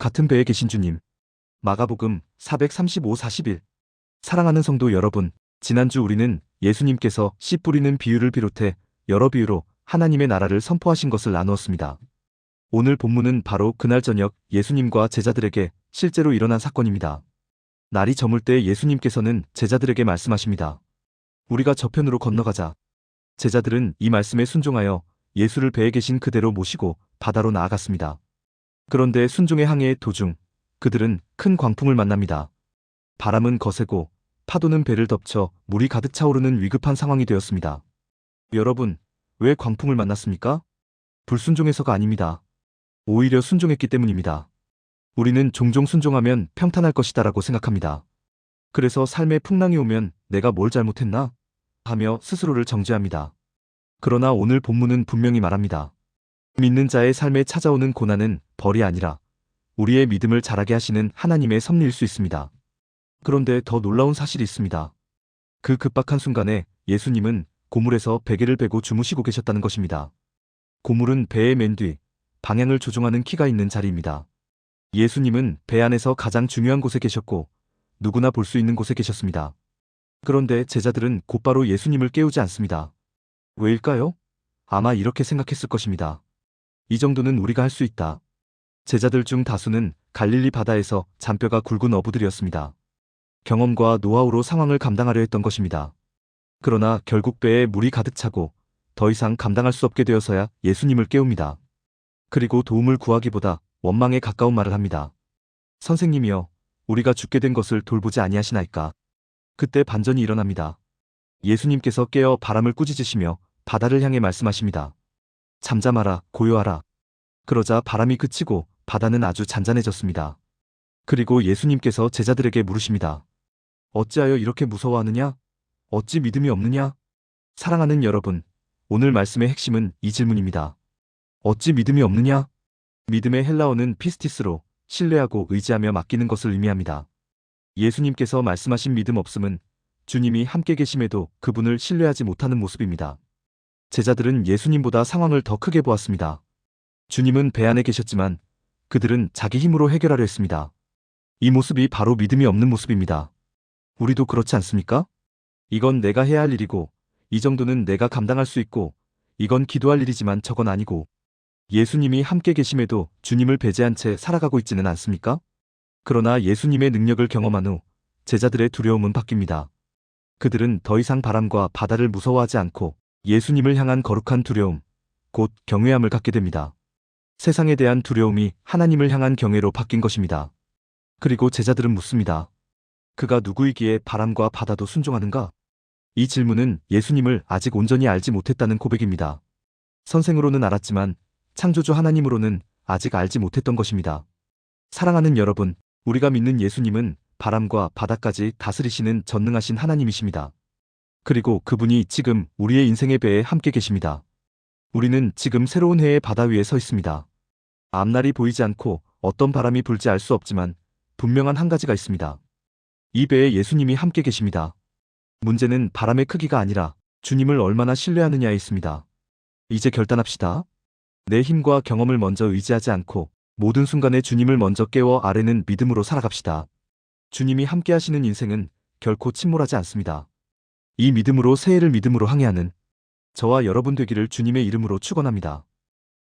같은 배에 계신 주님. 마가복음 435-41. 사랑하는 성도 여러분, 지난주 우리는 예수님께서 씨 뿌리는 비유를 비롯해 여러 비유로 하나님의 나라를 선포하신 것을 나누었습니다. 오늘 본문은 바로 그날 저녁 예수님과 제자들에게 실제로 일어난 사건입니다. 날이 저물 때 예수님께서는 제자들에게 말씀하십니다. 우리가 저편으로 건너가자. 제자들은 이 말씀에 순종하여 예수를 배에 계신 그대로 모시고 바다로 나아갔습니다. 그런데 순종의 항해의 도중 그들은 큰 광풍을 만납니다. 바람은 거세고 파도는 배를 덮쳐 물이 가득 차오르는 위급한 상황이 되었습니다. 여러분, 왜 광풍을 만났습니까? 불순종해서가 아닙니다. 오히려 순종했기 때문입니다. 우리는 종종 순종하면 평탄할 것이다라고 생각합니다. 그래서 삶에 풍랑이 오면 내가 뭘 잘못했나? 하며 스스로를 정죄합니다. 그러나 오늘 본문은 분명히 말합니다. 믿는 자의 삶에 찾아오는 고난은 벌이 아니라 우리의 믿음을 자라게 하시는 하나님의 섭리일 수 있습니다. 그런데 더 놀라운 사실이 있습니다. 그 급박한 순간에 예수님은 고물에서 베개를 베고 주무시고 계셨다는 것입니다. 고물은 배의 맨 뒤, 방향을 조종하는 키가 있는 자리입니다. 예수님은 배 안에서 가장 중요한 곳에 계셨고 누구나 볼 수 있는 곳에 계셨습니다. 그런데 제자들은 곧바로 예수님을 깨우지 않습니다. 왜일까요? 아마 이렇게 생각했을 것입니다. 이 정도는 우리가 할 수 있다. 제자들 중 다수는 갈릴리 바다에서 잔뼈가 굵은 어부들이었습니다. 경험과 노하우로 상황을 감당하려 했던 것입니다. 그러나 결국 배에 물이 가득 차고 더 이상 감당할 수 없게 되어서야 예수님을 깨웁니다. 그리고 도움을 구하기보다 원망에 가까운 말을 합니다. 선생님이여, 우리가 죽게 된 것을 돌보지 아니하시나이까. 그때 반전이 일어납니다. 예수님께서 깨어 바람을 꾸짖으시며 바다를 향해 말씀하십니다. 잠잠하라, 고요하라. 그러자 바람이 그치고 바다는 아주 잔잔해졌습니다. 그리고 예수님께서 제자들에게 물으십니다. 어찌하여 이렇게 무서워하느냐? 어찌 믿음이 없느냐? 사랑하는 여러분, 오늘 말씀의 핵심은 이 질문입니다. 어찌 믿음이 없느냐? 믿음의 헬라어는 피스티스로 신뢰하고 의지하며 맡기는 것을 의미합니다. 예수님께서 말씀하신 믿음 없음은 주님이 함께 계심에도 그분을 신뢰하지 못하는 모습입니다. 제자들은 예수님보다 상황을 더 크게 보았습니다. 주님은 배 안에 계셨지만 그들은 자기 힘으로 해결하려 했습니다. 이 모습이 바로 믿음이 없는 모습입니다. 우리도 그렇지 않습니까? 이건 내가 해야 할 일이고, 이 정도는 내가 감당할 수 있고, 이건 기도할 일이지만 저건 아니고, 예수님이 함께 계심에도 주님을 배제한 채 살아가고 있지는 않습니까? 그러나 예수님의 능력을 경험한 후 제자들의 두려움은 바뀝니다. 그들은 더 이상 바람과 바다를 무서워하지 않고 예수님을 향한 거룩한 두려움, 곧 경외함을 갖게 됩니다. 세상에 대한 두려움이 하나님을 향한 경외로 바뀐 것입니다. 그리고 제자들은 묻습니다. 그가 누구이기에 바람과 바다도 순종하는가? 이 질문은 예수님을 아직 온전히 알지 못했다는 고백입니다. 선생으로는 알았지만 창조주 하나님으로는 아직 알지 못했던 것입니다. 사랑하는 여러분, 우리가 믿는 예수님은 바람과 바다까지 다스리시는 전능하신 하나님이십니다. 그리고 그분이 지금 우리의 인생의 배에 함께 계십니다. 우리는 지금 새로운 해의 바다 위에 서 있습니다. 앞날이 보이지 않고 어떤 바람이 불지 알 수 없지만 분명한 한 가지가 있습니다. 이 배에 예수님이 함께 계십니다. 문제는 바람의 크기가 아니라 주님을 얼마나 신뢰하느냐에 있습니다. 이제 결단합시다. 내 힘과 경험을 먼저 의지하지 않고 모든 순간에 주님을 먼저 깨워 아뢰는 믿음으로 살아갑시다. 주님이 함께 하시는 인생은 결코 침몰하지 않습니다. 이 믿음으로 새해를 믿음으로 항해하는 저와 여러분 되기를 주님의 이름으로 축원합니다.